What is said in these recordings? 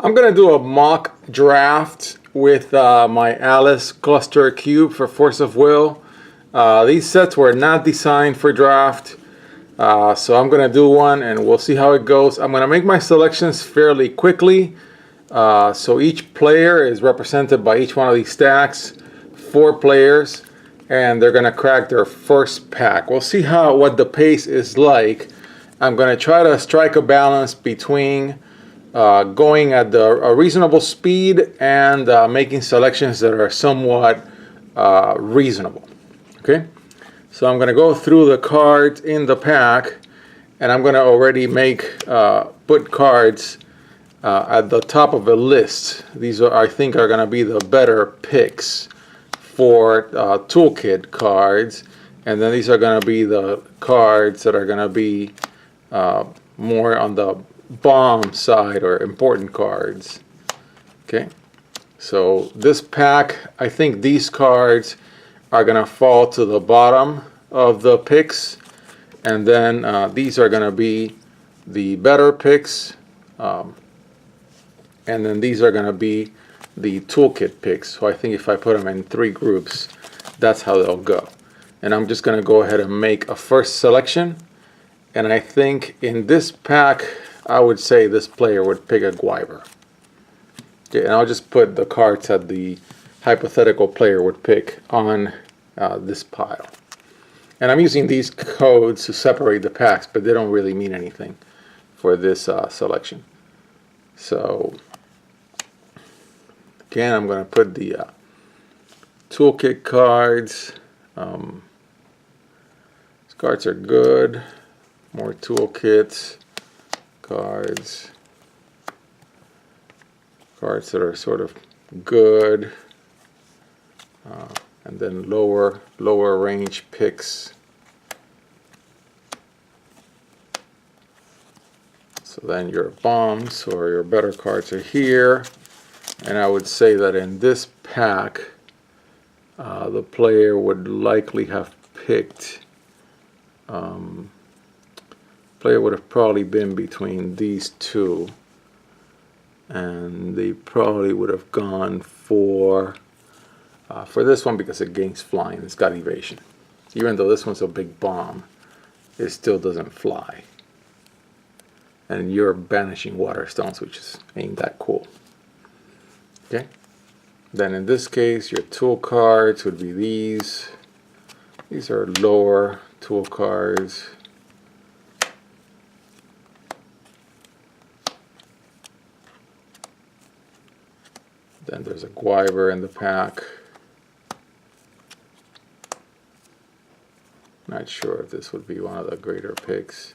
I'm going to do a mock draft with my Alice cluster cube for Force of Will. These sets were not designed for draft, so I'm going to do one and we'll see how it goes. I'm going to make my selections fairly quickly. So each player is represented by each one of these stacks, 4 players, and they're going to crack their first pack. We'll see what the pace is like. I'm going to try to strike a balance between going at a reasonable speed and making selections that are somewhat reasonable. Okay, so I'm going to go through the cards in the pack, and I'm going to already put cards at the top of a list. These I think are going to be the better picks for toolkit cards, and then these are going to be the cards that are going to be more on the bomb side or important cards. Okay, so this pack, I think these cards are going to fall to the bottom of the picks, and then these are going to be the better picks, and then these are going to be the toolkit picks. So I think if I put them in 3 groups, that's how they'll go. And I'm just going to go ahead and make a first selection, and I think in this pack I would say this player would pick a Gwyver. Okay, and I'll just put the cards that the hypothetical player would pick on this pile. And I'm using these codes to separate the packs, but they don't really mean anything for this selection. So again, I'm going to put the toolkit cards. These cards are good. More toolkits. Cards that are sort of good, and then lower range picks. So then your bombs or your better cards are here, and I would say that in this pack the player would likely have picked player would have probably been between these two, and they probably would have gone for this one because it gains flying. It's got evasion. Even though this one's a big bomb, it still doesn't fly. And you're banishing water stones, which ain't that cool. Okay. Then in this case, your tool cards would be these. These are lower tool cards. Then there's a Gwyver in the pack. Not sure if this would be one of the greater picks.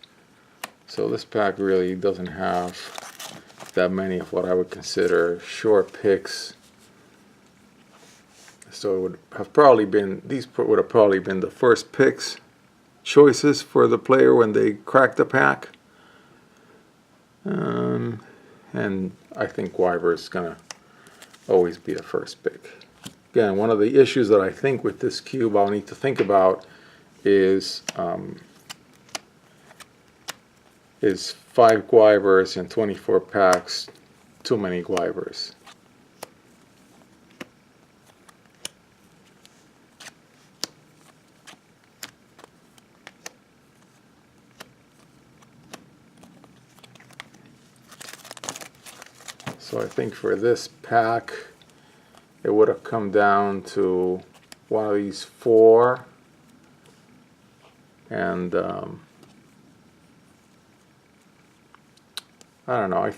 So this pack really doesn't have that many of what I would consider short picks. So it would have probably been, these would have probably been the first picks, choices for the player when they crack the pack. And I think Gwyver is going to always be the first pick. Again, one of the issues that I think with this cube I'll need to think about is 5 Gwyvers and 24 packs, too many Gwyvers. So I think for this pack, it would have come down to one of these 4, and I don't know. I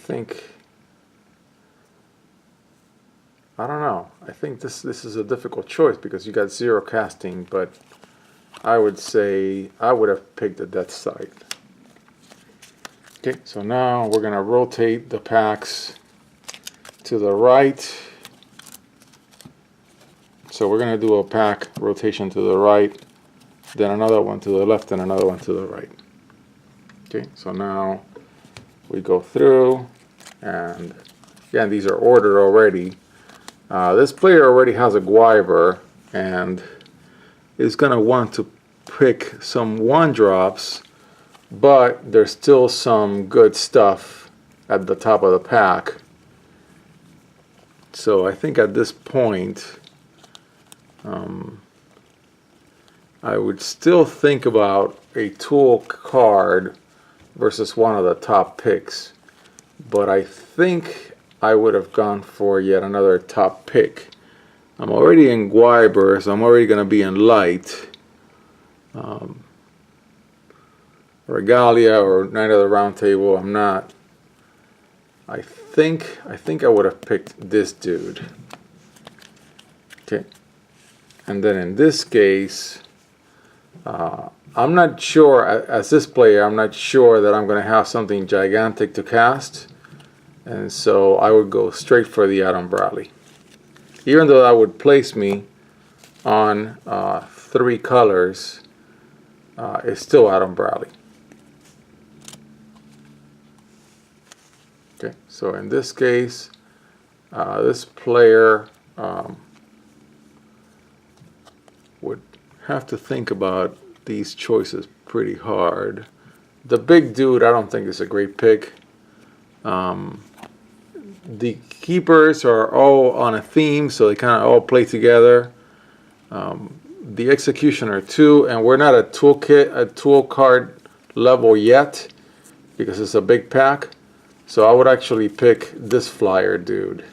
don't know. I think this is a difficult choice because you got 0 casting, but I would say I would have picked the Death Scythe. Okay, so now we're gonna rotate the packs to the right. So we're going to do a pack rotation to the right, then another one to the left, and another one to the right. Okay, so now we go through, and again, these are ordered already. This player already has a Gwyver and is going to want to pick some 1-drops, but there's still some good stuff at the top of the pack. So I think at this point, I would still think about a tool card versus one of the top picks. But I think I would have gone for yet another top pick. I'm already in Guiber, so I'm already going to be in light. Regalia or Knight of the Round Table, I'm not. I think I would have picked this dude. Okay. And then in this case, I'm not sure, as this player, I'm not sure that I'm going to have something gigantic to cast. And so I would go straight for the Adam Bradley. Even though that would place me on 3 colors, it's still Adam Bradley. Okay, so in this case, this player would have to think about these choices pretty hard. The big dude, I don't think is a great pick. The keepers are all on a theme, so they kind of all play together. The executioner too, and we're not a tool card level yet because it's a big pack. So I would actually pick this flyer dude,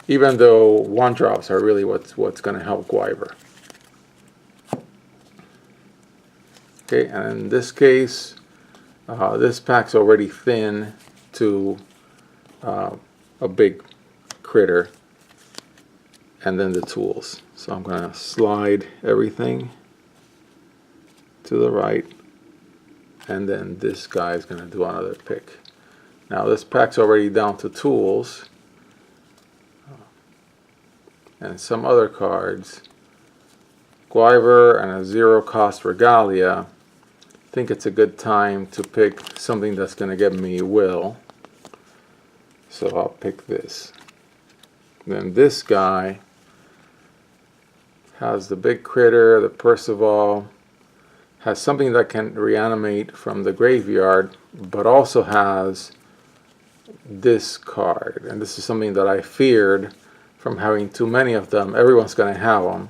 even though 1-drops are really what's going to help Guiber. Okay, and in this case, this pack's already thin to a big critter, and then the tools. So I'm going to slide everything to the right, and then this guy is going to do another pick. Now this pack's already down to tools and some other cards. Guiver and a 0-cost Regalia. I think it's a good time to pick something that's going to give me will. So I'll pick this. Then this guy has the big critter, the Percival, has something that can reanimate from the graveyard, but also has this card. And this is something that I feared from having too many of them. Everyone's going to have them.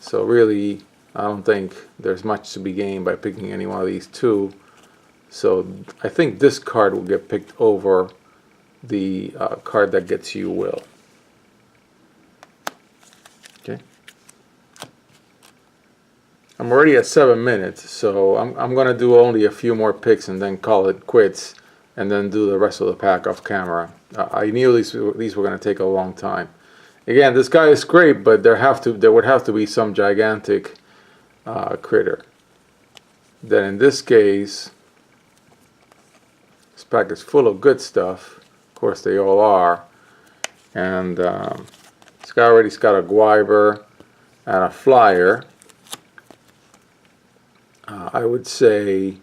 So really, I don't think there's much to be gained by picking any one of these two. So I think this card will get picked over the card that gets you will. Okay. I'm already at 7 minutes, so I'm going to do only a few more picks and then call it quits, and then do the rest of the pack off camera. I knew these were going to take a long time. Again, this guy is great, but there would have to be some gigantic critter. Then in this case, this pack is full of good stuff. Of course, they all are. And this guy already's got a Guiber and a flyer. I would say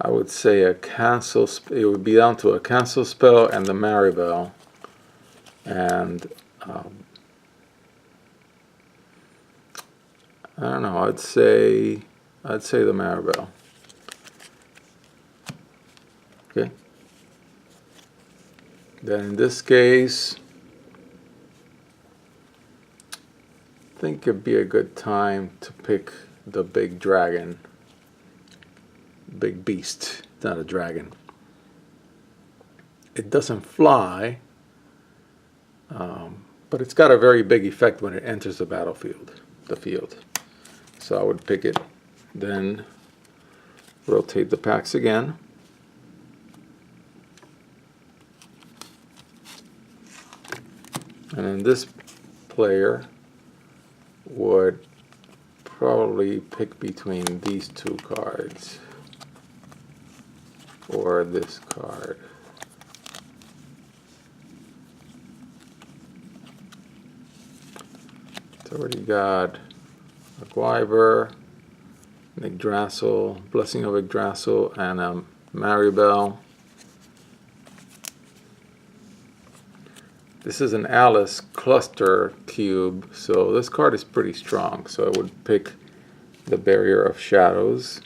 a cancel. It would be down to a cancel spell and the Maribel. And I don't know. I'd say the Maribel. Okay. Then in this case, I think it'd be a good time to pick the big dragon. Big beast, not a dragon. It doesn't fly, but it's got a very big effect when it enters the battlefield, the field. So I would pick it, then rotate the packs again. And then this player would probably pick between these two cards or this card. It's already got a Guiber, an Yggdrasil, Blessing of Yggdrasil, and a Maribel. This is an Alice cluster cube, so this card is pretty strong. So I would pick the Barrier of Shadows.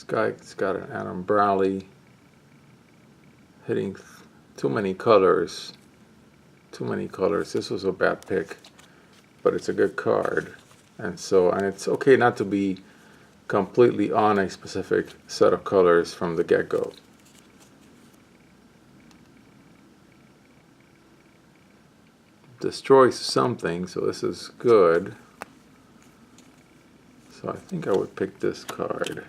This guy's got an Adam Bradley hitting too many colors. Too many colors. This was a bad pick, but it's a good card. And it's okay not to be completely on a specific set of colors from the get-go. Destroys something, so this is good. So I think I would pick this card.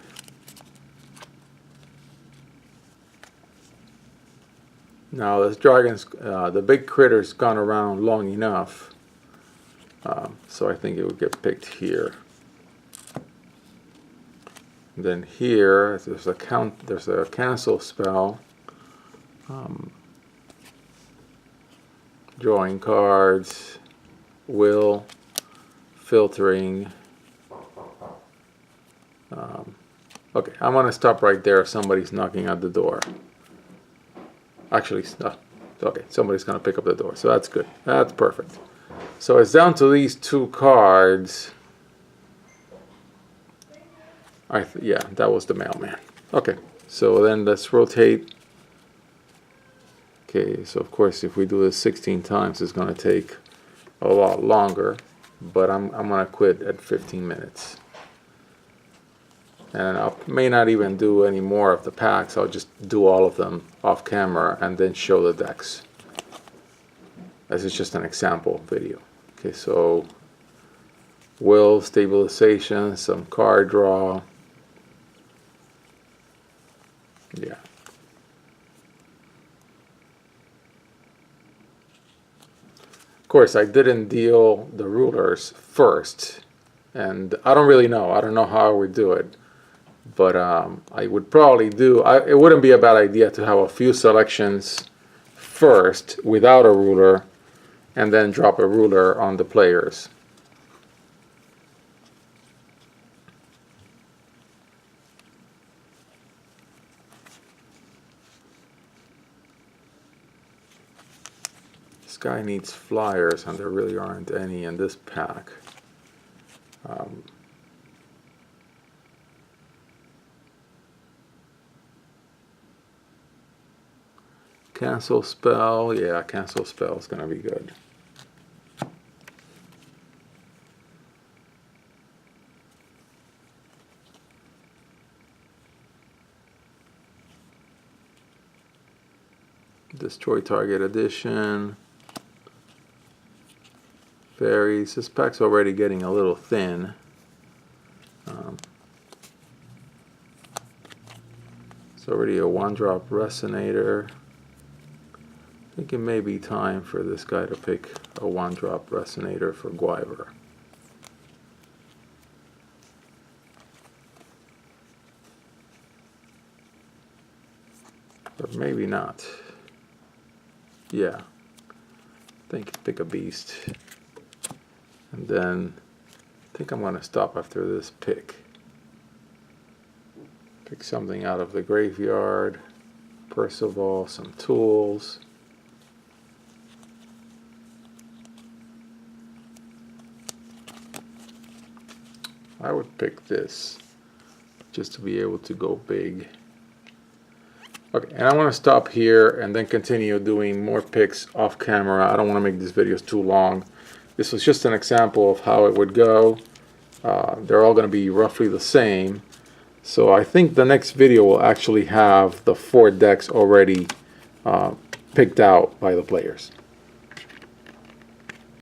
Now this dragon's, the big critter's gone around long enough, so I think it would get picked here. And then here, there's a cancel spell. Drawing cards, will, filtering. Okay, I'm gonna stop right there. Somebody's knocking at the door. Actually, okay, somebody's gonna pick up the door, so that's good. That's perfect. So it's down to these two cards. Yeah, that was the mailman. Okay, so then let's rotate. Okay, so of course if we do this 16 times, it's gonna take a lot longer, but I'm gonna quit at 15 minutes. And I may not even do any more of the packs. I'll just do all of them off camera and then show the decks. This is just an example video. Okay, so will, stabilization, some card draw. Yeah. Of course, I didn't deal the rulers first, and I don't really know. I don't know how I would do it. But I would probably it wouldn't be a bad idea to have a few selections first without a ruler and then drop a ruler on the players. This guy needs flyers, and there really aren't any in this pack. Cancel spell, yeah, cancel spell is going to be good. Destroy target addition. Fairies. This pack's already getting a little thin. It's already a one-drop resonator. I think it may be time for this guy to pick a one-drop resonator for Guyver. Or maybe not. Yeah. I think pick a beast. And then I think I'm going to stop after this pick. Pick something out of the graveyard. Percival, some tools. I would pick this just to be able to go big. Okay, and I want to stop here and then continue doing more picks off camera. I don't want to make these videos too long. This was just an example of how it would go. They're all going to be roughly the same. So I think the next video will actually have the 4 decks already picked out by the players.